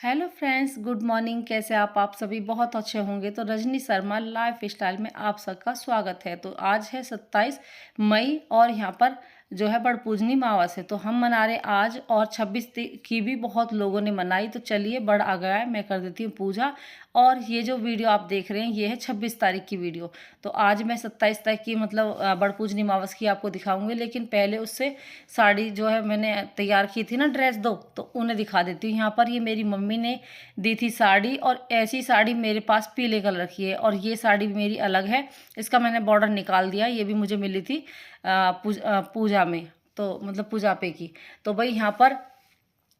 Hello friends, good morning. कैसे आप सभी बहुत अच्छे होंगे। तो रजनी शर्मा लाइफ स्टाइल में आप सबका स्वागत है। तो आज है 27 मई और यहाँ पर जो है बड़ पूजनी मावस है। तो हम मना रहे आज, और 26 की भी बहुत लोगों ने मनाई। तो चलिए, बड़ आ गया है, मैं कर देती हूँ पूजा। और ये जो वीडियो आप देख रहे हैं ये है 26 तारीख की वीडियो। तो आज मैं 27 तारीख की मतलब बड़ पूजनी मावस की आपको दिखाऊंगी, लेकिन पहले उससे साड़ी जो है मैंने तैयार की थी ना, ड्रेस दो, तो उन्हें दिखा देती हूँ। यहाँ पर ये मेरी मम्मी ने दी थी साड़ी, और ऐसी साड़ी मेरे पास पीले कलर की है, और ये साड़ी भी मेरी अलग है। इसका मैंने बॉर्डर निकाल दिया। ये भी मुझे मिली थी पूजा में, तो मतलब पूजा पे की। तो भाई यहाँ पर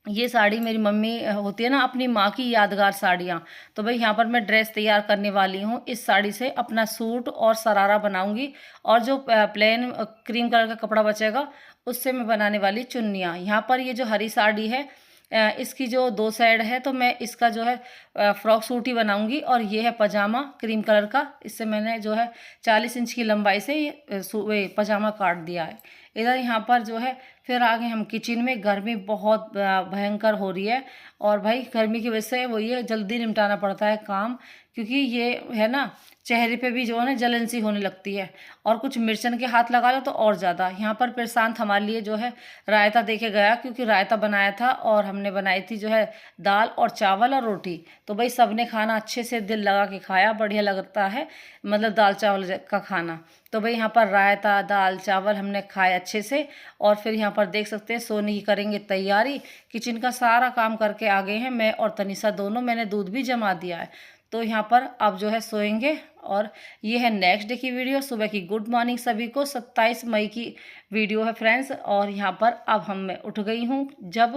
ये साड़ी मेरी मम्मी होती है ना, अपनी माँ की यादगार साड़ियाँ। तो भाई यहाँ पर मैं ड्रेस तैयार करने वाली हूँ। इस साड़ी से अपना सूट और सरारा बनाऊंगी, और जो प्लेन क्रीम कलर का कपड़ा बचेगा उससे मैं बनाने वाली चुन्नियाँ। यहाँ पर ये जो हरी साड़ी है, इसकी जो दो साइड है, तो मैं इसका जो है फ्रॉक सूट ही बनाऊंगी। और ये है पजामा क्रीम कलर का। इससे मैंने जो है 40 इंच की लंबाई से ये पजामा काट दिया है। इधर यहाँ पर जो है फिर आ गए हम किचन में। गर्मी बहुत भयंकर हो रही है, और भाई गर्मी की वजह से वो ये जल्दी निपटाना पड़ता है काम, क्योंकि ये है ना, चेहरे पे भी जो है ना जलन सी होने लगती है। और कुछ मिर्चन के हाथ लगा लो तो और ज़्यादा। यहाँ पर प्रशांत हमारे लिए जो है रायता देके गया, क्योंकि रायता बनाया था, और हमने बनाई थी जो है दाल और चावल और रोटी। तो भाई सबने खाना अच्छे से दिल लगा के खाया, बढ़िया लगता है मतलब दाल चावल का खाना। तो भाई यहाँ पर रायता दाल चावल हमने खाए अच्छे से। और फिर यहाँ पर देख सकते हैं सोने की करेंगे तैयारी। किचन का सारा काम करके आ गए हैं मैं और तनिषा दोनों। मैंने दूध भी जमा दिया है। तो यहाँ पर अब जो है सोएंगे। और ये है नेक्स्ट डे की वीडियो, सुबह की। गुड मॉर्निंग सभी को। 27 मई की वीडियो है फ्रेंड्स। और यहाँ पर अब मैं उठ गई हूँ। जब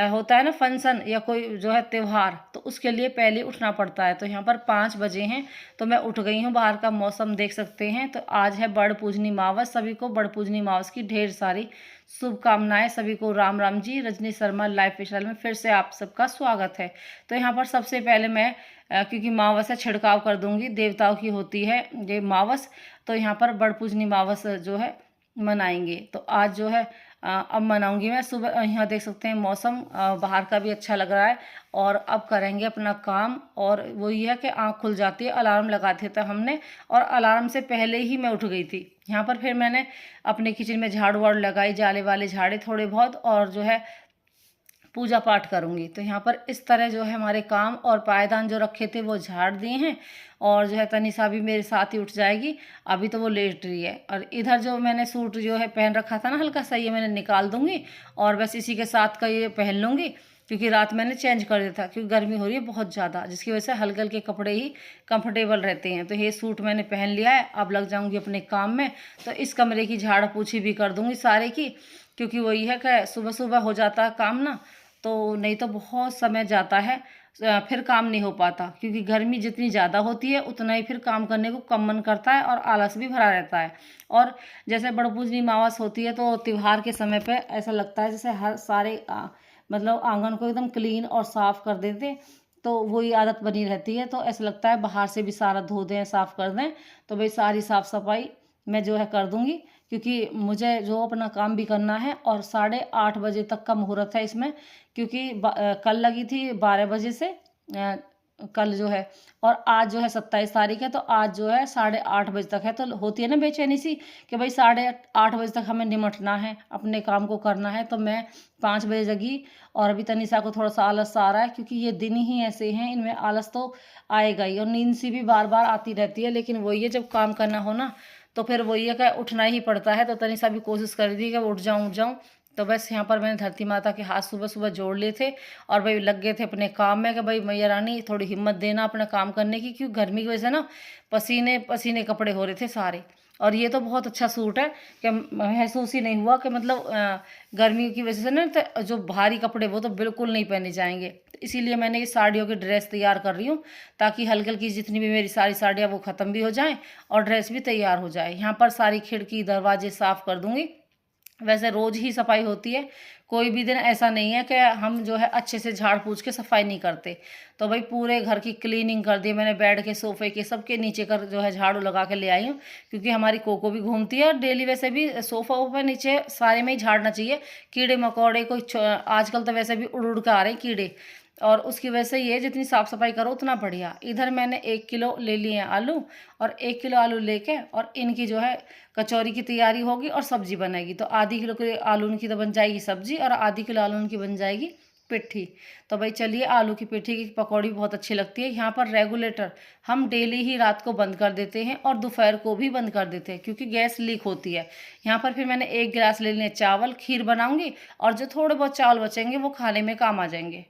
होता है ना फंक्शन या कोई जो है त्यौहार, तो उसके लिए पहले उठना पड़ता है। तो यहाँ पर 5 बजे हैं, तो मैं उठ गई हूँ। बाहर का मौसम देख सकते हैं। तो आज है बड़ पूजनी मावस। सभी को बड़ पूजनी मावस की ढेर सारी शुभकामनाएं। सभी को राम राम जी। रजनी शर्मा लाइफ स्टाइल में फिर से आप सबका स्वागत है। तो यहाँ पर सबसे पहले मैं क्योंकि मावस है, छिड़काव कर दूंगी। देवताओं की होती है ये मावस। तो यहाँ पर बड़ पूजनी मावस जो है मनाएंगे। तो आज जो है अब मनाऊंगी मैं। सुबह यहाँ देख सकते हैं मौसम बाहर का भी अच्छा लग रहा है। और अब करेंगे अपना काम। और वो ये है कि आँख खुल जाती है, अलार्म लगा दिया था हमने, और अलार्म से पहले ही मैं उठ गई थी। यहाँ पर फिर मैंने अपने किचन में झाड़ू वाड़ू लगाई, जाले वाले झाड़े थोड़े बहुत, और जो है पूजा पाठ करूंगी। तो यहाँ पर इस तरह जो है हमारे काम, और पायदान जो रखे थे वो झाड़ दिए हैं। और जो है तनिषा भी मेरे साथ ही उठ जाएगी। अभी तो वो लेट रही है। और इधर जो मैंने सूट जो है पहन रखा था ना हल्का सा, ये मैंने निकाल दूंगी, और बस इसी के साथ का ये पहन लूँगी। क्योंकि रात मैंने चेंज कर दिया था, क्योंकि गर्मी हो रही है बहुत ज़्यादा, जिसकी वजह से हल्के हल्के कपड़े ही कंफर्टेबल रहते हैं। तो ये सूट मैंने पहन लिया है। अब लग जाऊंगी अपने काम में। तो इस कमरे की झाड़ पोछी भी कर दूंगी सारे की, क्योंकि वही है कि सुबह सुबह हो जाता है काम ना, तो नहीं तो बहुत समय जाता है, फिर काम नहीं हो पाता। क्योंकि गर्मी जितनी ज़्यादा होती है उतना ही फिर काम करने को कम मन करता है, और आलस भी भरा रहता है। और जैसे बड़पूजनी मावस होती है, तो त्यौहार के समय पे ऐसा लगता है जैसे हर सारे मतलब आंगन को एकदम क्लीन और साफ़ कर देते। तो वही आदत बनी रहती है। तो ऐसा लगता है बाहर से भी सारा धो दें, साफ़ कर दें। तो भाई सारी साफ़ सफाई मैं जो है कर दूंगी, क्योंकि मुझे जो अपना काम भी करना है। और 8:30 बजे तक का मुहूर्त है इसमें, क्योंकि कल लगी थी 12 बजे से, कल जो है। और आज जो है 27 तारीख है, तो आज जो है 8:30 बजे तक है। तो होती है ना बेचैनी सी, कि भाई 8:30 बजे तक हमें निमटना है, अपने काम को करना है। तो मैं 5 बजे जगी। और अभी तनिषा को थोड़ा सा आलस आ रहा है, क्योंकि ये दिन ही ऐसे हैं, इनमें आलस तो आएगा ही। और नींद सी भी बार बार आती रहती है, लेकिन वही है जब काम करना हो ना, तो फिर वही है कि उठना ही पड़ता है। तो तनिषा भी कोशिश कर रही थी कि उठ जाऊं। तो बस यहाँ पर मैंने धरती माता के हाथ सुबह सुबह जोड़ लिए थे, और भाई लग गए थे अपने काम में कि भाई मैया रानी थोड़ी हिम्मत देना अपना काम करने की, क्योंकि गर्मी की वजह से ना पसीने पसीने कपड़े हो रहे थे सारे। और ये तो बहुत अच्छा सूट है कि महसूस ही नहीं हुआ कि मतलब गर्मी की वजह से ना, तो जो भारी कपड़े वो तो बिल्कुल नहीं पहने जाएंगे। तो इसीलिए मैंने ये साड़ियों की ड्रेस तैयार कर रही हूँ, ताकि हल्की हल्की जितनी भी मेरी सारी साड़ियाँ वो ख़त्म भी हो जाएं, और ड्रेस भी तैयार हो जाए। यहाँ पर सारी खिड़की दरवाजे साफ़ कर दूँगी। वैसे रोज ही सफाई होती है, कोई भी दिन ऐसा नहीं है कि हम जो है अच्छे से झाड़ पूछ के सफाई नहीं करते। तो भाई पूरे घर की क्लीनिंग कर दी मैंने, बेड के सोफे के सबके नीचे कर जो है झाड़ू लगा के ले आई हूँ। क्योंकि हमारी कोको भी घूमती है, और डेली वैसे भी सोफा वोफा नीचे सारे में ही झाड़ना चाहिए। कीड़े मकोड़े कोई आजकल तो वैसे भी उड़ उड़ के आ रहे हैं कीड़े, और उसकी वजह से ये जितनी साफ़ सफाई करो उतना बढ़िया। इधर मैंने 1 किलो ले लिए हैं आलू, और 1 किलो आलू लेके और इनकी जो है कचौरी की तैयारी होगी और सब्जी बनेगी। तो आधी किलो के आलू की तो बन जाएगी सब्जी, और आधी किलो आलू की बन जाएगी पिट्ठी। तो भाई चलिए, आलू की पिट्ठी की पकौड़ी बहुत अच्छी लगती है। यहाँ पर रेगुलेटर हम डेली ही रात को बंद कर देते हैं और दोपहर को भी बंद कर देते हैं, क्योंकि गैस लीक होती है। यहाँ पर फिर मैंने 1 गिलास ले लिए चावल, खीर बनाऊंगी, और जो थोड़े बहुत चावल बचेंगे वो खाने में काम आ जाएंगे।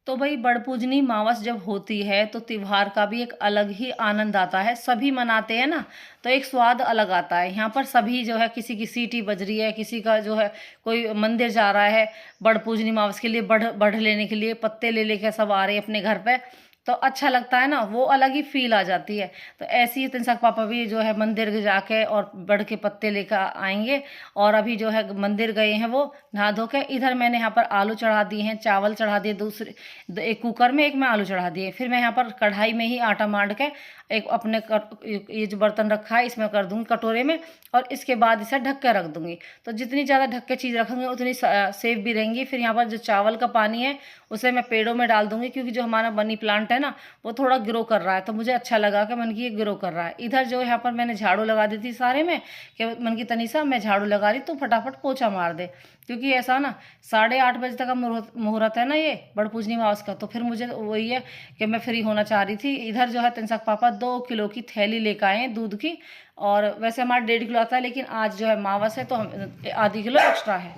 तो भाई बड़पूजनी मावस जब होती है तो त्योहार का भी एक अलग ही आनंद आता है। सभी मनाते हैं ना, तो एक स्वाद अलग आता है। यहाँ पर सभी जो है, किसी की सीटी बज रही है, किसी का जो है कोई मंदिर जा रहा है बड़पूजनी मावस के लिए, बढ़ लेने के लिए पत्ते ले लेकर सब आ रहे हैं अपने घर पे। तो अच्छा लगता है ना, वो अलग ही फील आ जाती है। तो ऐसे ही तिनसक पापा भी जो है मंदिर जाके और बढ़ के पत्ते लेकर आएंगे, और अभी जो है मंदिर गए हैं वो नहा धो के। इधर मैंने यहाँ पर आलू चढ़ा दिए हैं, चावल चढ़ा दिए, दूसरे एक कुकर में, एक में आलू चढ़ा दिए। फिर मैं यहाँ पर कढ़ाई में ही आटा मांड के एक अपने ये जो बर्तन रखा है इसमें कर दूंगी कटोरे में, और इसके बाद इसे ढक के रख दूंगी। तो जितनी ज़्यादा ढक के चीज़ रखेंगे उतनी सेफ भी रहेंगी। फिर यहाँ पर जो चावल का पानी है उसे मैं पेड़ों में डाल दूंगी, क्योंकि जो हमारा मनी प्लांट है ना वो थोड़ा ग्रो कर रहा है, तो मुझे अच्छा लगा कि मन की ये ग्रो कर रहा है। इधर जो यहाँ पर मैंने झाड़ू लगा दी थी सारे में, कि मन की तनीसा मैं झाड़ू लगा रही तो फटाफट पोछा मार दे, क्योंकि ऐसा ना 8:30 बजे तक का मुहूर्त है ना ये बड़पूजनी मावस का। तो फिर मुझे वही है कि मैं फ्री होना चाह रही थी। इधर जो है तिनसक पापा 2 किलो की थैली लेकर आए हैं दूध की, और वैसे हमारा 1.5 किलो आता है, लेकिन आज जो है मावस है तो हम आधी किलो एक्स्ट्रा है।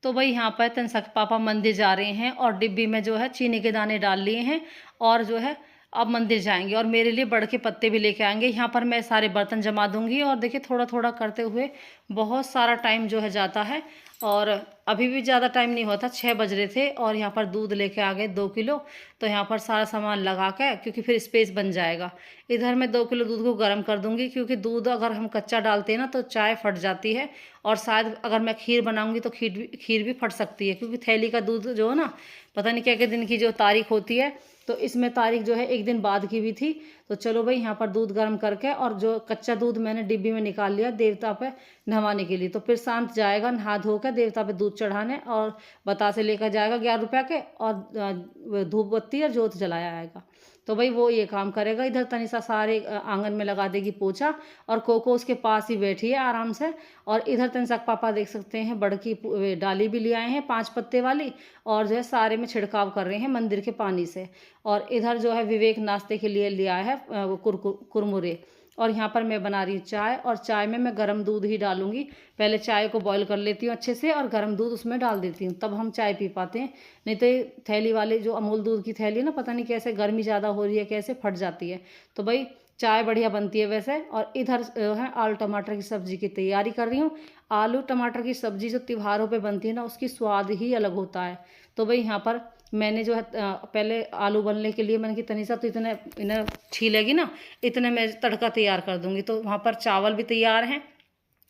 तो भाई यहाँ पर तिनसक पापा मंदिर जा रहे हैं, और डिब्बी में जो है चीनी के दाने डाल लिए हैं, और जो है अब मंदिर जाएंगे, और मेरे लिए बड़ के पत्ते भी लेके आएंगे। यहाँ पर मैं सारे बर्तन जमा दूंगी, और देखिए थोड़ा थोड़ा करते हुए बहुत सारा टाइम जो है जाता है। और अभी भी ज़्यादा टाइम नहीं हुआ था, 6 बज रहे थे, और यहाँ पर दूध लेके आ गए 2 किलो। तो यहाँ पर सारा सामान लगा के, क्योंकि फिर स्पेस बन जाएगा। इधर मैं 2 किलो दूध को गर्म कर दूंगी, क्योंकि दूध अगर हम कच्चा डालते हैं ना तो चाय फट जाती है, और शायद अगर मैं खीर बनाऊंगी तो खीर भी फट सकती है, क्योंकि थैली का दूध जो है ना, पता नहीं क्या क्या दिन की जो तारीख होती है, तो इसमें तारीख जो है 1 दिन बाद की भी थी। तो चलो भाई, यहाँ पर दूध गर्म करके, और जो कच्चा दूध मैंने डिब्बी में निकाल लिया देवता पे नहवाने के लिए। तो फिर शांत जाएगा नहा धो के देवता पे दूध चढ़ाने, और बतासे लेकर जाएगा 11 रुपया के, और धूप बत्ती और जोत जलाया आएगा। तो भाई वो ये काम करेगा। इधर तनिषा सारे आंगन में लगा देगी पोछा, और कोको उसके पास ही बैठी है आराम से। और इधर तिनसक पापा देख सकते हैं बड़ की डाली भी ले आए हैं 5 पत्ते वाली, और जो है सारे में छिड़काव कर रहे हैं मंदिर के पानी से। और इधर जो है विवेक नाश्ते के लिए ले आया है वो कुरमुरे। और यहाँ पर मैं बना रही हूँ चाय, और चाय में मैं गर्म दूध ही डालूंगी। पहले चाय को बॉईल कर लेती हूँ अच्छे से, और गर्म दूध उसमें डाल देती हूँ, तब हम चाय पी पाते हैं। नहीं तो ये थैली वाले जो अमूल दूध की थैली है ना, पता नहीं कैसे गर्मी ज़्यादा हो रही है, कैसे फट जाती है। तो भाई चाय बढ़िया बनती है वैसे। और इधर है आलू टमाटर की सब्जी की तैयारी कर रही हूँ। आलू टमाटर की सब्जी जो त्योहारों पे बनती है ना, उसकी स्वाद ही अलग होता है। तो भाई यहाँ पर मैंने जो है पहले आलू बनने के लिए मैंने कि तनीसा तो इतने इन्हें छीलेगी ना, इतने मैं तड़का तैयार कर दूंगी। तो वहाँ पर चावल भी तैयार हैं,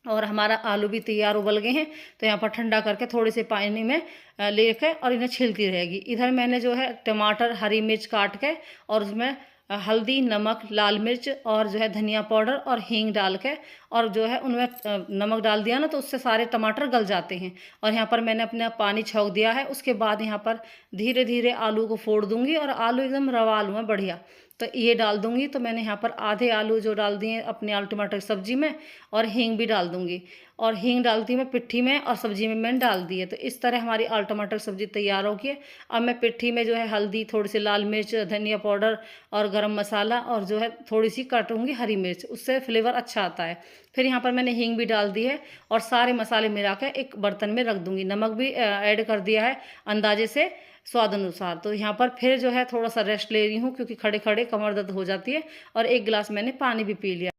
और हमारा आलू भी तैयार उबल गए हैं। तो यहाँ पर ठंडा करके थोड़े से पानी में लेकर और इन्हें छिलती रहेगी। इधर मैंने जो है टमाटर हरी मिर्च काट के, और उसमें हल्दी नमक लाल मिर्च और जो है धनिया पाउडर और हींग डाल के, और जो है उनमें नमक डाल दिया ना, तो उससे सारे टमाटर गल जाते हैं। और यहाँ पर मैंने अपना पानी छौंक दिया है। उसके बाद यहाँ पर धीरे धीरे आलू को फोड़ दूंगी, और आलू एकदम रवा आलू है बढ़िया, तो ये डाल दूंगी। तो मैंने यहाँ पर आधे आलू जो डाल दिए अपने आलू टमाटर की सब्जी में, और हींग भी डाल दूंगी। और हींग डालती हूँ मैं पिट्ठी में, और सब्जी में मैंने डाल दी है। तो इस तरह हमारी आलू टमाटर की सब्जी तैयार होगी है। अब मैं पिट्ठी में जो है हल्दी, थोड़ी सी लाल मिर्च, धनिया पाउडर और गरम मसाला, और जो है थोड़ी सी काटूंगी हरी मिर्च, उससे फ्लेवर अच्छा आता है। फिर यहाँ पर मैंने हींग भी डाल दी है, और सारे मसाले मिला कर एक बर्तन में रख दूंगी। नमक भी ऐड कर दिया है अंदाजे से स्वाद अनुसार। तो यहाँ पर फिर जो है थोड़ा सा रेस्ट ले रही हूँ, क्योंकि खड़े खड़े कमर दर्द हो जाती है। और 1 गिलास मैंने पानी भी पी लिया।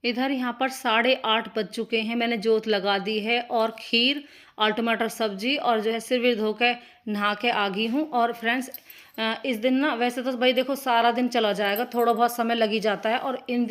इधर यहाँ पर 8:30 बज चुके हैं, मैंने जोत लगा दी है, और खीर और टमाटर सब्जी और जो है सिर विर धो के नहा के आ गई हूँ। और फ्रेंड्स इस दिन ना वैसे तो भाई देखो सारा दिन चला जाएगा, थोड़ा बहुत समय लग ही जाता है, और इन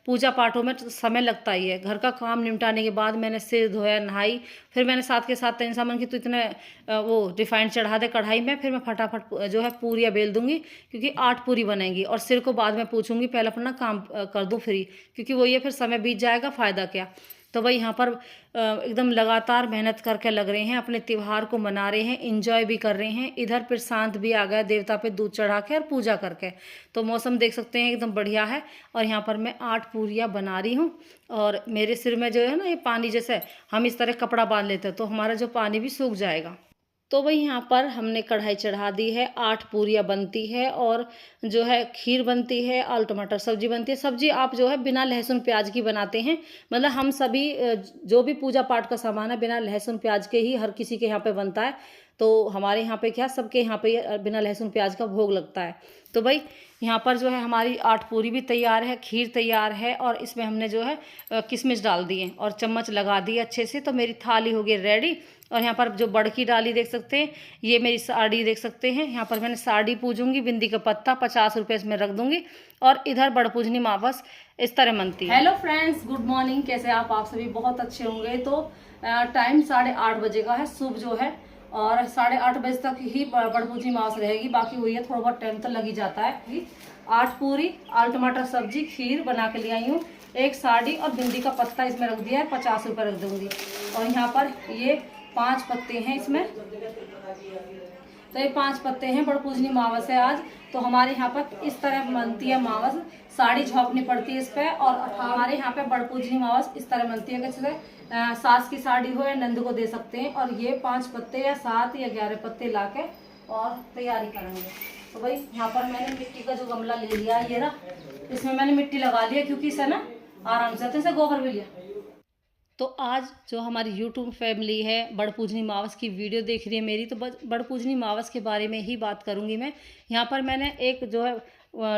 पूजा पाठों में तो समय लगता ही है। घर का काम निपटाने के बाद मैंने सिर धोया, नहाई, फिर मैंने साथ के साथ तीन सामान की तो इतने वो रिफाइंड चढ़ा दे कढ़ाई में। फिर मैं फटाफट जो है पूरियाँ बेल दूंगी, क्योंकि 8 पूरी बनेंगी। और सिर को बाद में पूछूंगी, पहले अपना काम कर दूं फ्री, क्योंकि वो ये फिर समय बीत जाएगा, फ़ायदा क्या। तो भाई यहाँ पर एकदम लगातार मेहनत करके लग रहे हैं, अपने त्योहार को मना रहे हैं, एंजॉय भी कर रहे हैं। इधर प्रशांत भी आ गया देवता पे दूध चढ़ा के और पूजा करके। तो मौसम देख सकते हैं एकदम बढ़िया है। और यहाँ पर मैं 8 पूरियाँ बना रही हूँ और मेरे सिर में जो है ना ये पानी जैसे हम इस तरह कपड़ा बांध लेते हैं तो हमारा जो पानी भी सूख जाएगा। तो भाई यहाँ पर हमने कढ़ाई चढ़ा दी है, 8 पूरियाँ बनती है और जो है खीर बनती है, आलू टमाटर सब्जी बनती है। सब्जी आप जो है बिना लहसुन प्याज की बनाते हैं, मतलब हम सभी जो भी पूजा पाठ का सामान है बिना लहसुन प्याज के ही हर किसी के यहाँ पे बनता है। तो हमारे यहाँ पे क्या सबके यहाँ पे बिना लहसुन प्याज का भोग लगता है। तो भाई यहाँ पर जो है हमारी 8 पूरी भी तैयार है, खीर तैयार है और इसमें हमने जो है किशमिश डाल दिए और चम्मच लगा दिए अच्छे से। तो मेरी थाली हो गई रेडी। और यहाँ पर जो बड़की डाली देख सकते हैं, ये मेरी साड़ी देख सकते हैं। यहाँ पर मैंने साड़ी पूजूंगी, बिंदी का पत्ता 50 रुपये इसमें रख दूंगी। और इधर बड़पूजनी मावस इस तरह बनती है। हेलो फ्रेंड्स, गुड मॉर्निंग, कैसे आप सभी बहुत अच्छे होंगे। तो टाइम 8:30 बजे का है, सुबह जो है, और 8:30 बजे तक ही बड़पूजनी मावस रहेगी। बाकी हुई है, थोड़ा बहुत टाइम तो लग ही जाता है। 8 पूरी, आलू टमाटर सब्जी, खीर बना के ले आई हूँ, एक साड़ी और बिंदी का पत्ता इसमें रख दिया है, 50 रुपये रख दूंगी। और यहाँ पर ये 5 पत्ते हैं इसमें, तो ये 5 पत्ते हैं। बड़पूजनी मावस है आज, तो हमारे यहाँ पर इस तरह बनती है मावस। साड़ी झोंकनी पड़ती है इस पर। और हमारे यहाँ पे बड़पूजनी मावस इस तरह बनती है कि जैसे सास की साड़ी हो या नंद को दे सकते हैं। और ये 5 पत्ते या 7 या 11 पत्ते लाके और तैयारी करेंगे। तो भाई यहाँ पर मैंने मिट्टी का जो गमला ले लिया, ये ना, इसमें मैंने मिट्टी लगा लिया क्योंकि इसे ना आराम से जैसे गोबर भी लिया। तो आज जो हमारी YouTube फैमिली है बड़पूजनी मावस की वीडियो देख रही है मेरी, तो बड़पूजनी मावस के बारे में ही बात करूंगी मैं। यहाँ पर मैंने एक जो है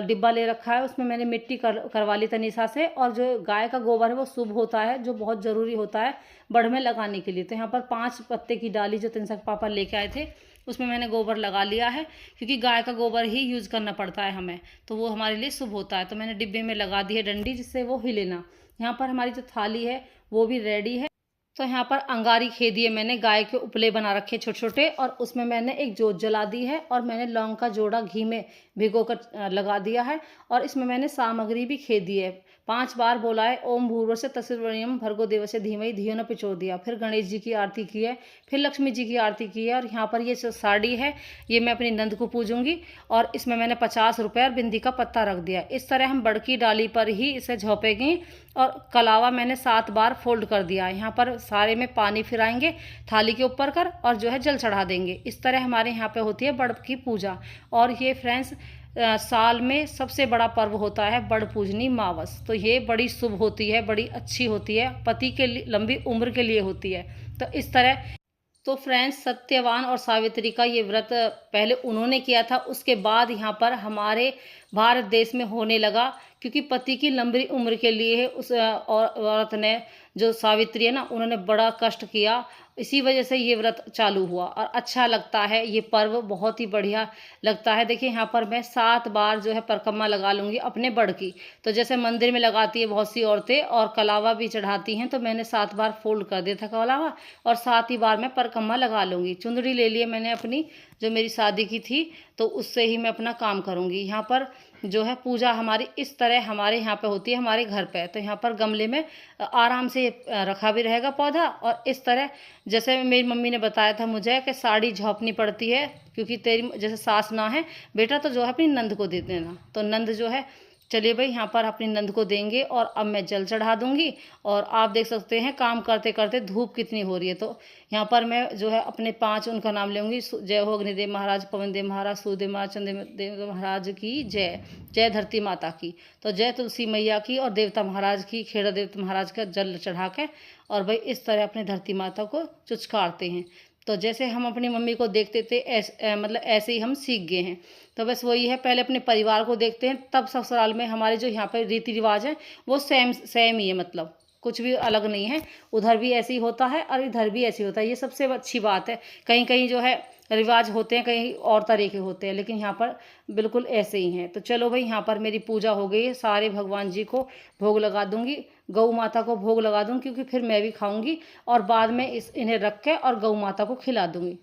डिब्बा ले रखा है, उसमें मैंने मिट्टी करवा ली तनिषा से। और जो गाय का गोबर है वो शुभ होता है, जो बहुत ज़रूरी होता है बढ़ में लगाने के लिए। तो यहाँ पर 5 पत्ते की डाली जो तनिषा के पापा लेके आए थे, उसमें मैंने गोबर लगा लिया है क्योंकि गाय का गोबर ही यूज़ करना पड़ता है हमें, तो वो हमारे लिए शुभ होता है। तो मैंने डिब्बे में लगा दी है डंडी, जिससे वो हिले ना। यहाँ पर हमारी जो थाली है वो भी रेडी है। तो यहाँ पर अंगारी खेदी है मैंने, गाय के उपले बना रखे छोटे छोटे, और उसमें मैंने एक जोत जला दी है और मैंने लौंग का जोड़ा घी में भिगो कर लगा दिया है। और इसमें मैंने सामग्री भी खेदी है। 5 बार बोला है ओम भूर्भुवस्सुः तत्सवितुर्वरेण्यं भर्गो देवस्य धीमहि धियो न प्रचोदयात्। फिर गणेश जी की आरती की है, फिर लक्ष्मी जी की आरती की है। और यहाँ पर ये जो साड़ी है ये मैं अपनी नंद को पूजूंगी और इसमें मैंने 50 रुपये और बिंदी का पत्ता रख दिया। इस तरह हम बड़की डाली पर ही इसे झोंपेंगे। और कलावा मैंने 7 बार फोल्ड कर दिया है। यहाँ पर सारे में पानी फिराएंगे थाली के ऊपर कर और जो है जल चढ़ा देंगे। इस तरह हमारे यहाँ पे होती है बड़ की पूजा। और ये फ्रेंड्स साल में सबसे बड़ा पर्व होता है बड़पूजनी मावस। तो ये बड़ी शुभ होती है, बड़ी अच्छी होती है, पति के लिए लंबी उम्र के लिए होती है। तो इस तरह तो फ्रेंड्स सत्यवान और सावित्री का ये व्रत पहले उन्होंने किया था, उसके बाद यहाँ पर हमारे भारत देश में होने लगा क्योंकि पति की लंबी उम्र के लिए उस औरत ने, जो सावित्री है ना, उन्होंने बड़ा कष्ट किया। इसी वजह से ये व्रत चालू हुआ और अच्छा लगता है, ये पर्व बहुत ही बढ़िया लगता है। देखिए यहाँ पर मैं 7 बार जो है परिक्रमा लगा लूँगी अपने बड़ की। तो जैसे मंदिर में लगाती है बहुत सी औरतें और कलावा भी चढ़ाती हैं, तो मैंने 7 बार फोल्ड कर दिया था कलावा और 7 ही बार मैं परिक्रमा लगा लूँगी। चुंदड़ी ले लिए मैंने अपनी, जो मेरी शादी की थी, तो उससे ही मैं अपना काम करूँगी। यहाँ पर जो है पूजा हमारी इस तरह हमारे यहाँ पे होती है हमारे घर पे। तो यहाँ पर गमले में आराम से रखा भी रहेगा पौधा। और इस तरह जैसे मेरी मम्मी ने बताया था मुझे कि साड़ी झोंपनी पड़ती है क्योंकि तेरी जैसे सास ना है बेटा, तो जो है अपनी नंद को दे देना। तो नंद जो है, चलिए भाई यहाँ पर अपनी नंद को देंगे और अब मैं जल चढ़ा दूंगी। और आप देख सकते हैं काम करते करते धूप कितनी हो रही है। तो यहाँ पर मैं जो है अपने 5 उनका नाम लूँगी। जय हो अग्निदेव महाराज, पवन देव महाराज, सूर्यदेव महाराज, चंद्रदेव महाराज की जय। जय धरती माता की। तो जय तुलसी मैया की और देवता महाराज की, खेड़ा देवता महाराज का जल चढ़ा के और भाई इस तरह अपने धरती माता को चुचकारते हैं। तो जैसे हम अपनी मम्मी को देखते थे मतलब ऐसे ही हम सीख गए हैं। तो बस वही है, पहले अपने परिवार को देखते हैं तब ससुराल में हमारे जो यहाँ पर रीति रिवाज है वो सेम ही है, मतलब कुछ भी अलग नहीं है। उधर भी ऐसे ही होता है और इधर भी ऐसे ही होता है, ये सबसे अच्छी बात है। कहीं कहीं जो है रिवाज होते हैं, कहीं और तरह के होते हैं, लेकिन यहाँ पर बिल्कुल ऐसे ही हैं। तो चलो भाई यहाँ पर मेरी पूजा हो गई है, सारे भगवान जी को भोग लगा दूंगी, गौ माता को भोग लगा दूंगी क्योंकि फिर मैं भी खाऊंगी और बाद में इन्हें रख के और गौ माता को खिला दूंगी।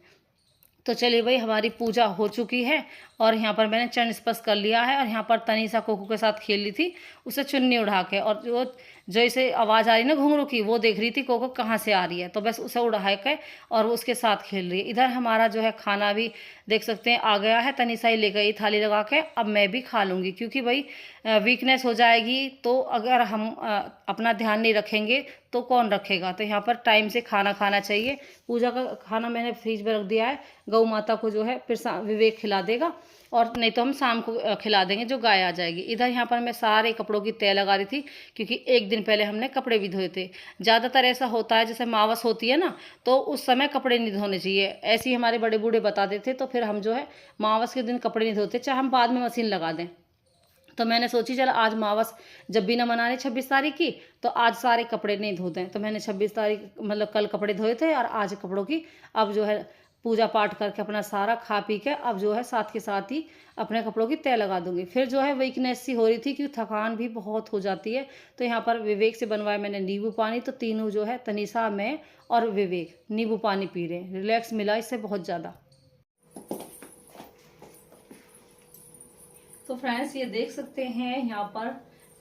तो चलिए भाई, हमारी पूजा हो चुकी है और यहाँ पर मैंने चरण स्पर्श कर लिया है। और यहाँ पर तनीसा कोको के साथ खेल रही थी, उसे चुन्नी उड़ा के, और जो इसे आवाज़ आ रही ना घुंघरू की, वो देख रही थी कोको कहाँ से आ रही है, तो बस उसे उड़ा के और वो उसके साथ खेल रही है। इधर हमारा जो है खाना भी देख सकते हैं आ गया है। तनीसा ही ले गई थाली लगा के, अब मैं भी खा लूँगी, क्योंकि भाई वीकनेस हो जाएगी, तो अगर हम अपना ध्यान नहीं रखेंगे तो कौन रखेगा। तो यहाँ पर टाइम से खाना खाना चाहिए। पूजा का खाना मैंने फ्रिज में रख दिया है, गौ माता को जो है फिर विवेक खिला देगा, और नहीं तो हम शाम को खिला देंगे जो गाय आ जाएगी। इधर यहाँ पर मैं सारे कपड़ों की तय लगा रही थी, क्योंकि एक दिन पहले हमने कपड़े भी धोए थे। ज़्यादातर ऐसा होता है जैसे मावस होती है ना, तो उस समय कपड़े नहीं धोने चाहिए, ऐसे ही हमारे बड़े बूढ़े बता देते। तो फिर हम जो है मावस के दिन कपड़े नहीं धोते, चाहे हम बाद में मशीन लगा दें। तो मैंने सोची चल आज मावस जब भी ना मना रहे 26 तारीख की, तो आज सारे कपड़े नहीं धोते हैं। तो मैंने 26 तारीख मतलब कल कपड़े धोए थे, और आज कपड़ों की अब जो है पूजा पाठ करके अपना सारा खा पी के अब जो है साथ के साथ ही अपने कपड़ों की तय लगा दूंगी। फिर जो है वीकनेस सी हो रही थी, क्योंकि थकान भी बहुत हो जाती है। तो यहाँ पर विवेक से बनवाया मैंने नींबू पानी, तो तीनों जो है तनीसा, मैं और विवेक नींबू पानी पी रहे हैं। रिलैक्स मिला इससे बहुत ज़्यादा। तो फ्रेंड्स, ये देख सकते हैं यहाँ पर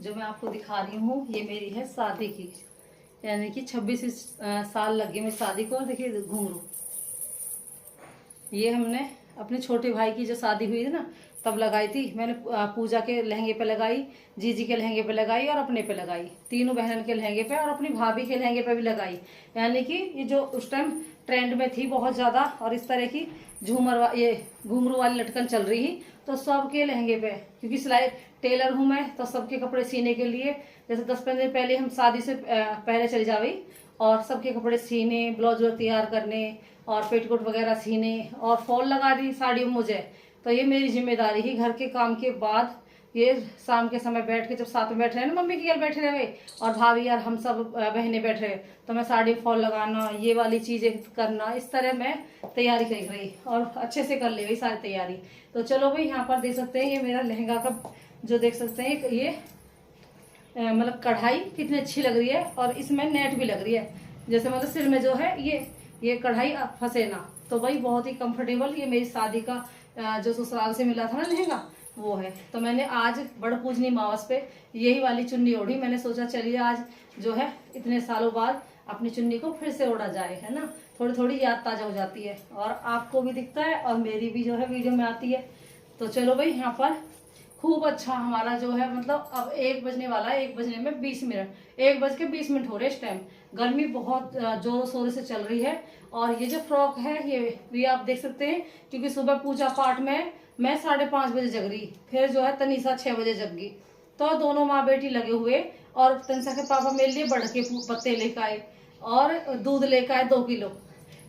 जो मैं आपको दिखा रही हूँ, ये मेरी है शादी की, यानी कि 26 साल लगे मेरी शादी को। और देखिए घुंघरू, ये हमने अपने छोटे भाई की जो शादी हुई थी ना, तब लगाई थी मैंने। पूजा के लहंगे पे लगाई, जीजी के लहंगे पे लगाई, और अपने पे लगाई, तीनों बहन के लहंगे पे, और अपनी भाभी के लहंगे पे भी लगाई। यानी कि ये जो उस टाइम ट्रेंड में थी बहुत ज़्यादा, और इस तरह की झूमर ये घुंघरू वाली लटकन चल रही थी, तो सबके लहंगे पे, क्योंकि सिलाई टेलर हूँ मैं, तो सबके कपड़े सीने के लिए जैसे 10-15 दिन पहले हम शादी से पहले चले जावे, और सबके कपड़े सीने, ब्लाउज तैयार करने, और पेटीकोट वगैरह सीने, और फॉल लगा दी साड़ियों मुझे। तो ये मेरी जिम्मेदारी ही, घर के काम के बाद ये शाम के समय बैठ के, जब साथ में बैठ रहे हैं ना, मम्मी की घर बैठे रहे और भाभी यार हम सब बहनें बैठ रहे, तो मैं साड़ी फॉल लगाना, ये वाली चीजें करना, इस तरह मैं तैयारी कर रही, और अच्छे से कर ले रही सारी तैयारी। तो चलो भाई, यहाँ पर देख सकते हैं ये मेरा लहंगा का जो देख सकते हैं, ये मतलब कढ़ाई कितनी अच्छी लग रही है, और इसमें नेट भी लग रही है, जैसे मतलब सिर में जो है ये कढ़ाई फंसे ना। तो भाई बहुत ही कंफर्टेबल, ये मेरी शादी का जो ससुराल से मिला था ना लहंगा, वो है। तो मैंने आज बड़ पूजनी मावस पे यही वाली चुन्नी ओढ़ी। मैंने सोचा चलिए आज जो है इतने सालों बाद अपनी चुन्नी को फिर से ओढ़ा जाए, है ना, थोड़ी थोड़ी याद ताजा हो जाती है, और आपको भी दिखता है और मेरी भी जो है वीडियो में आती है। तो चलो भाई, यहाँ पर खूब अच्छा हमारा जो है, मतलब अब 1 बजने वाला है, 1 बजने में 20 मिनट, 1 बज के 20 मिनट हो रहे इस टाइम। गर्मी बहुत जोरों शोरों से चल रही है। और ये जो फ्रॉक है ये भी आप देख सकते हैं, क्योंकि सुबह पूजा पाठ में मैं 5:30 बजे जग रही, फिर जो है तनीसा 6 बजे जग गई, तो दोनों माँ बेटी लगे हुए। और तनीसा के पापा मेरे लिए बढ़ के पत्ते लेकर आए, और दूध लेकर आए 2 किलो,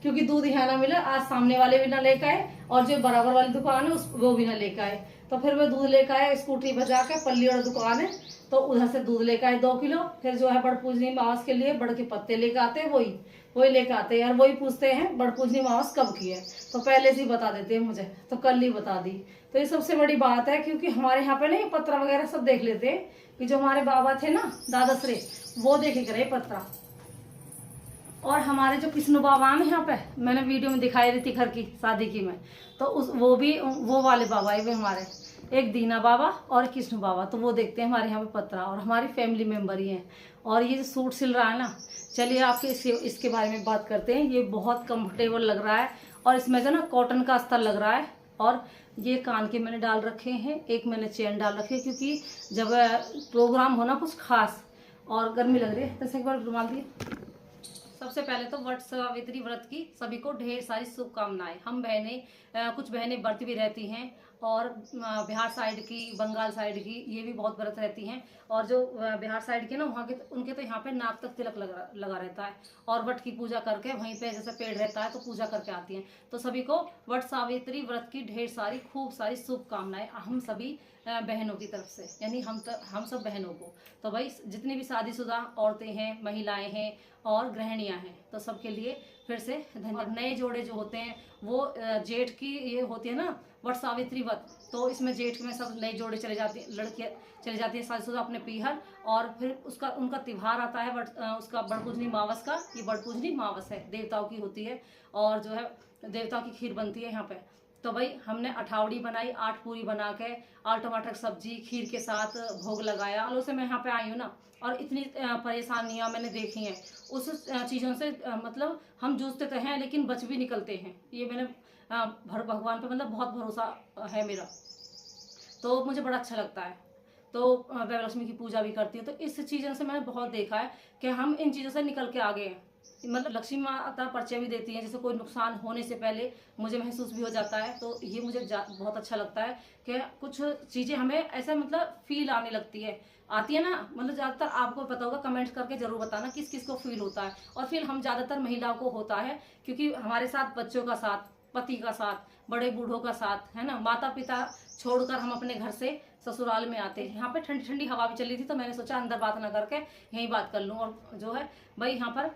क्योंकि दूध यहाँ ना मिला, आज सामने वाले भी ना लेकर आए, और जो बराबर वाली दुकान है वो भी ना लेकर आए। तो फिर मैं दूध लेकर आया, स्कूटी बजा के, पल्ली और दुकान है, तो उधर से दूध लेकर आए 2 किलो। फिर जो है बड़ पूजनी मावस के लिए बड़ के पत्ते लेकर आते हैं, वही लेकर आते हैं, यार वही पूछते हैं बड़ पूजनी मावस कब की है, तो पहले से ही बता देते हैं मुझे, तो कल ही बता दी। तो ये सबसे बड़ी बात है, क्योंकि हमारे यहाँ पे ना ये पत्रा वगैरह सब देख लेते हैं, कि जो हमारे बाबा थे ना दादाश्री, वो देखे करे पत्रा। और हमारे जो कृष्ण बाबा है यहाँ पे, मैंने वीडियो में दिखाई रही थी घर की शादी की में, तो वो वाले बाबा है वे हमारे, एक दीना बाबा और कृष्ण बाबा, तो वो देखते हैं हमारे यहाँ पे पत्रा, और हमारी फैमिली मेम्बर ही हैं। और ये जो सूट सिल रहा है ना, चलिए आपके इसके बारे में बात करते हैं। ये बहुत कंफर्टेबल लग रहा है, और इसमें जो ना कॉटन का अस्तर लग रहा है। और ये कान के मैंने डाल रखे हैं, एक मैंने चेन डाल रखी है, क्योंकि जब प्रोग्राम हो ना कुछ खास और गर्मी लग रही है। तो एक बार रुमाल दिए। सबसे पहले तो वट सावित्री व्रत की सभी को ढेर सारी शुभकामनाएं। हम बहनें कुछ बहनें व्रत भी रहती हैं, और बिहार साइड की, बंगाल साइड की ये भी बहुत व्रत रहती हैं। और जो बिहार साइड के ना, वहाँ के उनके तो यहाँ पे नाक तक तिलक लगा रहता है, और वट की पूजा करके वहीं पे जैसे पेड़ रहता है तो पूजा करके आती हैं। तो सभी को वट सावित्री व्रत की ढेर सारी खूब सारी शुभकामनाएं हम सभी बहनों की तरफ से, यानी हम सब बहनों को। तो भाई जितनी भी शादीशुदा औरतें हैं, महिलाएं हैं और गृहिणियां हैं, तो सबके लिए फिर से धन्यवाद। नए जोड़े जो होते हैं वो जेठ की ये होती है ना वट सावित्री व्रत, तो इसमें जेठ में सब नए जोड़े चले जाते हैं, लड़कियां चले जाती हैं शादीशुदा अपने पीहर, और फिर उनका त्योहार आता है उसका बड़पूजनी मावस का। ये बड़पूजनी मावस है, देवताओं की होती है, और जो है देवता की खीर बनती है यहाँ पे। तो भाई हमने अठावड़ी बनाई, 8 पूरी बना के, आलू टमाटर की सब्जी खीर के साथ भोग लगाया। आलू से मैं यहाँ पे आई हूँ ना, और इतनी परेशानियाँ मैंने देखी हैं उस चीज़ों से, मतलब हम जूझते तो हैं लेकिन बच भी निकलते हैं। ये मैंने भगवान पे मतलब बहुत भरोसा है मेरा, तो मुझे बड़ा अच्छा लगता है। तो वैभलक्ष्मी की पूजा भी करती हूँ। तो इस चीज़ों से मैंने बहुत देखा है कि हम इन चीज़ों से निकल के आ गए हैं। मतलब लक्ष्मी माता परिचय भी देती हैं, जैसे कोई नुकसान होने से पहले मुझे महसूस भी हो जाता है। तो ये मुझे बहुत अच्छा लगता है कि कुछ चीज़ें हमें ऐसा मतलब फील आने लगती है, आती है ना। मतलब ज़्यादातर आपको पता होगा, कमेंट्स करके ज़रूर बताना किस किस को फील होता है। और फिर हम ज़्यादातर महिलाओं को होता है, क्योंकि हमारे साथ बच्चों का साथ, पति का साथ, बड़े बूढ़ों का साथ, है ना, माता पिता छोड़कर हम अपने घर से ससुराल में आते हैं। यहाँ पे ठंडी ठंडी हवा भी चल रही थी, तो मैंने सोचा अंदर बात ना करके यहीं बात कर लूँ। और जो है भाई यहाँ पर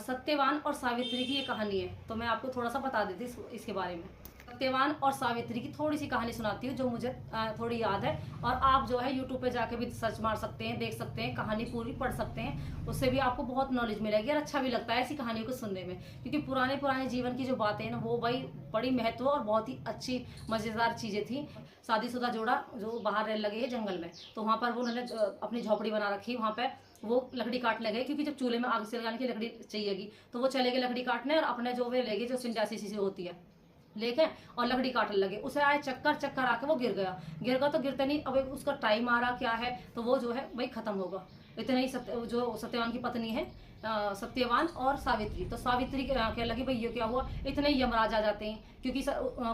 सत्यवान और सावित्री की ये कहानी है, तो मैं आपको थोड़ा सा बता देती इसके बारे में। सत्यवान और सावित्री की थोड़ी सी कहानी सुनाती हूँ, जो मुझे थोड़ी याद है। और आप जो है यूट्यूब पे जाके भी सर्च मार सकते हैं, देख सकते हैं, कहानी पूरी पढ़ सकते हैं। उससे भी आपको बहुत नॉलेज मिलेगी और अच्छा भी लगता है ऐसी कहानियों को सुनने में, क्योंकि पुराने पुराने जीवन की जो बातें हैं ना, वो भाई बड़ी महत्व और बहुत ही अच्छी मज़ेदार चीज़ें थी। शादीशुदा जोड़ा जो बाहर रहने लगे है जंगल में, तो वहाँ पर वो उन्होंने अपनी झोपड़ी बना रखी। वहाँ पर वो लकड़ी काटने गए, क्योंकि जब चूल्हे में आग से लगाने की लकड़ी चाहिएगी, तो वो चले गए लकड़ी काटने, और अपने जो वे ले गए, जो सिंजासी सी होती है लेके, और लकड़ी काटने लगे। उसे आए चक्कर चक्कर आके वो गिर गया तो गिरते नहीं, अब उसका टाइम आ रहा क्या है, तो वो जो है भाई खत्म होगा। इतना ही जो सत्यवान की पत्नी है, सत्यवान और सावित्री, तो सावित्री कहने लगी भाई ये क्या हुआ, इतने ही यमराज आ जाते हैं, क्योंकि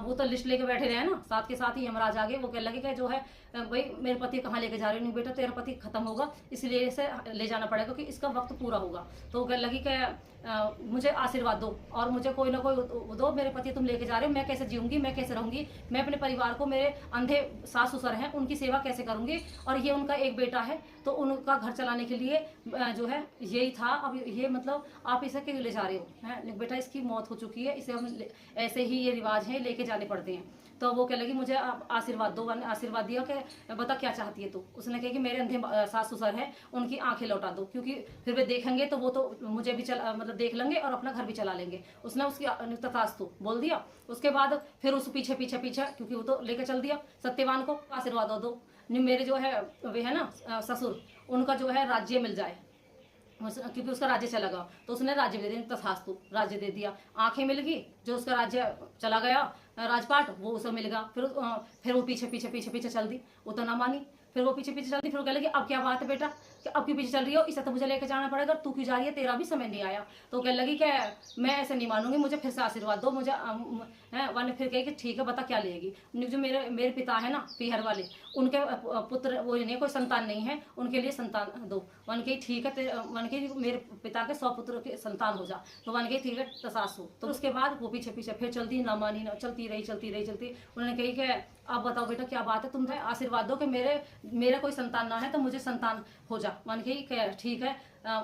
वो तो लिस्ट लेके बैठे रहे ना, साथ के साथ ही यमराज आ गए। वो कहने लगे कि जो है भाई मेरे पति कहाँ लेके जा रहे हो, नहीं बेटा तेरा पति खत्म होगा, इसलिए इसे ले जाना पड़ेगा, क्योंकि इसका वक्त पूरा होगा। तो वो कहने लगी कि मुझे आशीर्वाद दो, और मुझे कोई ना कोई दो, मेरे पति तुम लेके जा रहे हो, मैं कैसे जीऊंगी, मैं कैसे रहूंगी, मैं अपने परिवार को, मेरे अंधे सास ससुर हैं उनकी सेवा कैसे करूंगी, और ये उनका एक बेटा है, तो उनका घर चलाने के लिए जो है यही था। अब ये मतलब आप इसे क्यों ले जा रहे हो, हैं बेटा इसकी मौत हो चुकी है, इसे हम ऐसे ही ये रिवाज है, लेके जाने पड़ते हैं। तो वो कह लगी मुझे आशीर्वाद दो। मैंने आशीर्वाद दिया कि बता क्या चाहती है तू। उसने कहा कि मेरे अंधे सास ससुर हैं, उनकी आंखें लौटा दो, क्योंकि फिर वे देखेंगे तो वो तो मुझे भी मतलब देख लेंगे और अपना घर भी चला लेंगे। उसने उसकी तथास्तु बोल दिया। उसके बाद फिर उस पीछे पीछे पीछे, क्योंकि वो तो लेकर चल दिया सत्यवान को, आशीर्वाद दो मेरे जो है वे है ना ससुर, उनका जो है राज्य मिल जाए, क्योंकि उसका राज्य चला गया। तो उसने राज्य दे दिया, तथास्तु राज्य दे दिया। आंखें मिल गई, जो उसका राज्य चला गया राजपाट, वो उसे मिल गया। फिर वो पीछे पीछे पीछे पीछे चल दी, वो तो ना मानी। फिर वो पीछे पीछे चलती, फिर वो कह लगी अब क्या बात है बेटा कि अब क्यों पीछे चल रही हो, इसे तो मुझे लेकर जाना पड़ेगा, तू क्यों जा रही है, तेरा भी समय नहीं आया। तो कह लगी कि मैं ऐसे नहीं मानूंगी, मुझे फिर से आशीर्वाद दो, मुझे वन फिर कही कि ठीक है बता क्या लेगी। जो मेरे पिता है ना पीहर वाले, उनके पुत्र वो नहीं, कोई संतान नहीं है, उनके लिए संतान दो। वन के ठीक है, वन के मेरे पिता के 100 पुत्र के संतान हो जा। तो वन के ठीक है तसासु। तो उसके बाद वो पीछे पीछे फिर चलती, ना मानी, ना चलती रही। उन्होंने कही कि अब बताओ बेटा क्या बात है, तुम आशीर्वाद दो कि मेरा कोई संतान ना है, तो मुझे संतान हो जा। मान के ठीक है,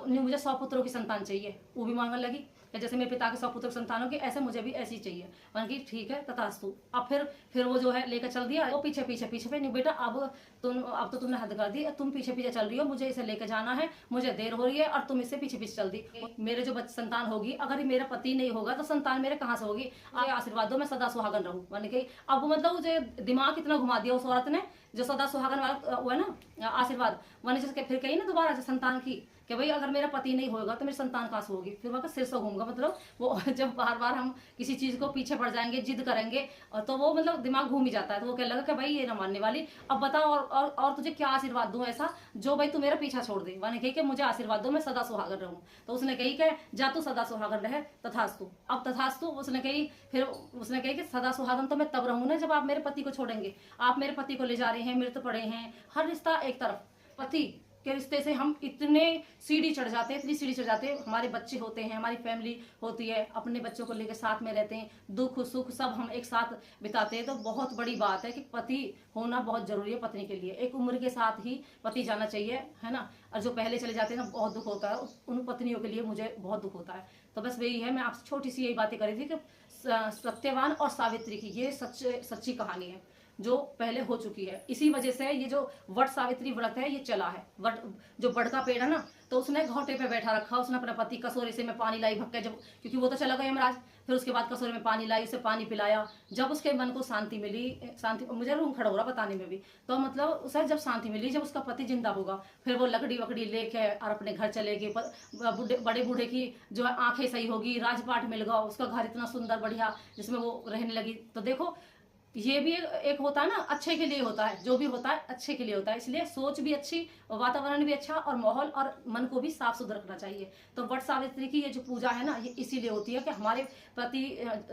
मुझे 100 पुत्रों की संतान चाहिए। वो भी मांगने लगी कि जैसे मेरे पिता के 100 पुत्र संतान होगी, ऐसे मुझे भी ऐसी चाहिए। मान की ठीक है तथास्तु। अब फिर वो जो है लेकर चल दिया। वो पीछे पीछे पीछे पे, नहीं बेटा अब तो तुमने हद कर दी, तुम पीछे पीछे चल रही हो, मुझे इसे लेकर जाना है, मुझे देर हो रही है, और तुम इससे पीछे पीछे चल दी। मेरे जो संतान होगी, अगर मेरा पति नहीं होगा तो संतान मेरे कहाँ से होगी, आशीर्वाद दो मैं सदा सुहागन रहूं। मान के अब मतलब मुझे दिमाग कितना घुमा दिया उस औरत ने, जो सदा सुहागन वाला वो है ना आशीर्वाद। मैंने फिर कही ना दोबारा संतान की कि भाई अगर मेरा पति नहीं होगा तो मेरी संतान कहाँ से होगी। फिर वहाँ सिर से घूमगा, मतलब वो जब बार बार हम किसी चीज को पीछे पड़ जाएंगे, जिद करेंगे, और तो वो मतलब दिमाग घूम ही जाता है। तो वो कह लगा कि भाई ये ना मानने वाली, अब बताओ और तुझे क्या आशीर्वाद दूं ऐसा जो भाई तू मेरा पीछा छोड़ दे। मैंने कही कि मुझे आशीर्वाद दो मैं सदा सुहागन रहूं। तो उसने कही कि जा तू सदा सुहागन रहे, तथास्तु। अब तथास्तु उसने कही, फिर उसने कही कि सदा सुहागन तो मैं तब रहूं ना जब आप मेरे पति को छोड़ेंगे। आप मेरे पति को ले जा रहे हैं, मेरे तो पड़े हैं। हर रिश्ता एक तरफ, पति के रिश्ते से हम इतने सीढ़ी चढ़ जाते हैं, इतनी सीढ़ी चढ़ जाते हैं। हमारे बच्चे होते हैं, हमारी फैमिली होती है, अपने बच्चों को लेकर साथ में रहते हैं, दुख सुख सब हम एक साथ बिताते हैं। तो बहुत बड़ी बात है कि पति होना बहुत जरूरी है पत्नी के लिए। एक उम्र के साथ ही पति जाना चाहिए, है ना। और जो पहले चले जाते हैं ना, बहुत दुख होता है उन पत्नियों के लिए, मुझे बहुत दुख होता है। तो बस वही है, मैं आपसे छोटी सी यही बातें करी थी कि सत्यवान और सावित्री की ये सच्ची कहानी है। जो पहले हो चुकी है। इसी वजह से ये जो वट सावित्री व्रत है ये चला है। वट जो बड़ का पेड़ है ना, तो उसने घोटे पे बैठा रखा, उसने अपना पति कसोरे से में पानी लाई भक्के, जब क्योंकि वो तो चला गया यमराज, फिर उसके बाद कसोरे में पानी लाई, उसे पानी पिलाया। जब उसके मन को शांति मिली, शांति, मुझे रूम खड़ा हो रहा बताने में भी, तो मतलब उसे जब शांति मिली, जब उसका पति जिंदा होगा, फिर वो लकड़ी वकड़ी लेके और अपने घर चले गए। बड़े बूढ़े की जो है आंखें सही होगी, राजपाट मिल गया, उसका घर इतना सुंदर बढ़िया जिसमें वो रहने लगी। तो देखो ये भी एक होता है ना, अच्छे के लिए होता है, जो भी होता है अच्छे के लिए होता है। इसलिए सोच भी अच्छी, वातावरण भी अच्छा, और माहौल और मन को भी साफ सुथरा रखना चाहिए। तो वट सावित्री की ये जो पूजा है ना, ये इसीलिए होती है कि हमारे प्रति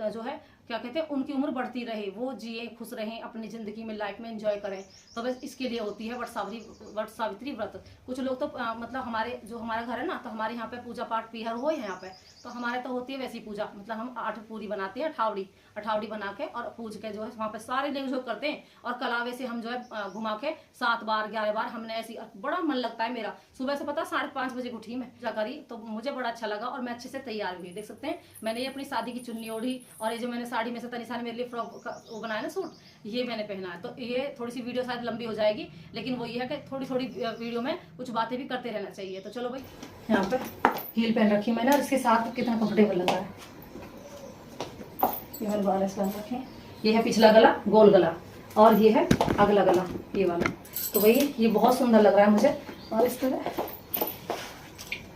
जो है क्या कहते हैं, उनकी उम्र बढ़ती रहे, वो जिए, खुश रहें, अपनी जिंदगी में, लाइफ में एंजॉय करें। तो बस इसके लिए होती है वट सावित्री व्रत। कुछ लोग तो मतलब हमारे जो हमारा घर है ना, तो हमारे यहाँ पे पूजा पाठ पीहर हो है यहाँ पे, तो हमारे तो होती है वैसी पूजा। मतलब हम 8 पूरी बनाते हैं, अठावड़ी बना के और पूज के जो है वहाँ पे सारे लोग जो करते हैं, और कलावे से हम जो है घुमा के 7 बार 11 बार हमने ऐसी, बड़ा मन लगता है मेरा। सुबह से पता 5:30 बजे उठी मैं, पूजा करी, तो मुझे बड़ा अच्छा लगा और मैं अच्छे से तैयार हुई। देख सकते हैं मैंने ये अपनी शादी की चुन्नी ओढ़ी, और ये जो मैंने साड़ी में से तनिषा ने मेरे लिए फ्रॉक वो बनाया ना सूट, ये मैंने पहना है। तो ये थोड़ी सी वीडियो शायद लंबी हो जाएगी, लेकिन वो ये है कि थोड़ी थोड़ी वीडियो में कुछ बातें भी करते रहना चाहिए। तो चलो भाई, यहाँ पे हील पहन रखी मैंने, और इसके साथ कितना कंफर्टेबल लग रहा है। ये मैंने बाल पहन रखे। ये है पिछला गला, गोल गला, और ये है अगला गला, ये वाला। तो भाई ये बहुत सुंदर लग रहा है मुझे, और इस तरह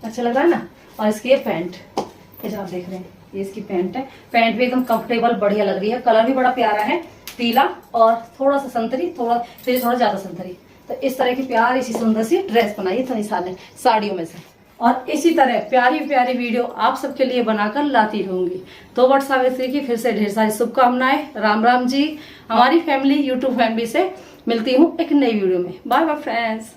अच्छा लग रहा है ना। और इसकी ये पैंट, ये जो आप देख रहे हैं, ये इसकी पैंट है। पैंट भी एकदम कंफर्टेबल बढ़िया लग रही है, कलर भी बड़ा प्यारा है, पीला और थोड़ा सा संतरी, थोड़ा ज्यादा संतरी। तो इस तरह की प्यारी सी सुंदर सी ड्रेस बनाई है तनिषा ने साड़ियों में से, और इसी तरह प्यारी प्यारी वीडियो आप सबके लिए बनाकर लाती रहूंगी। तो वट सावित्री की फिर से ढेर सारी शुभकामनाएं। राम राम जी। हमारी फैमिली, यूट्यूब फैमिली से मिलती हूँ एक नई वीडियो में। Bye bye friends.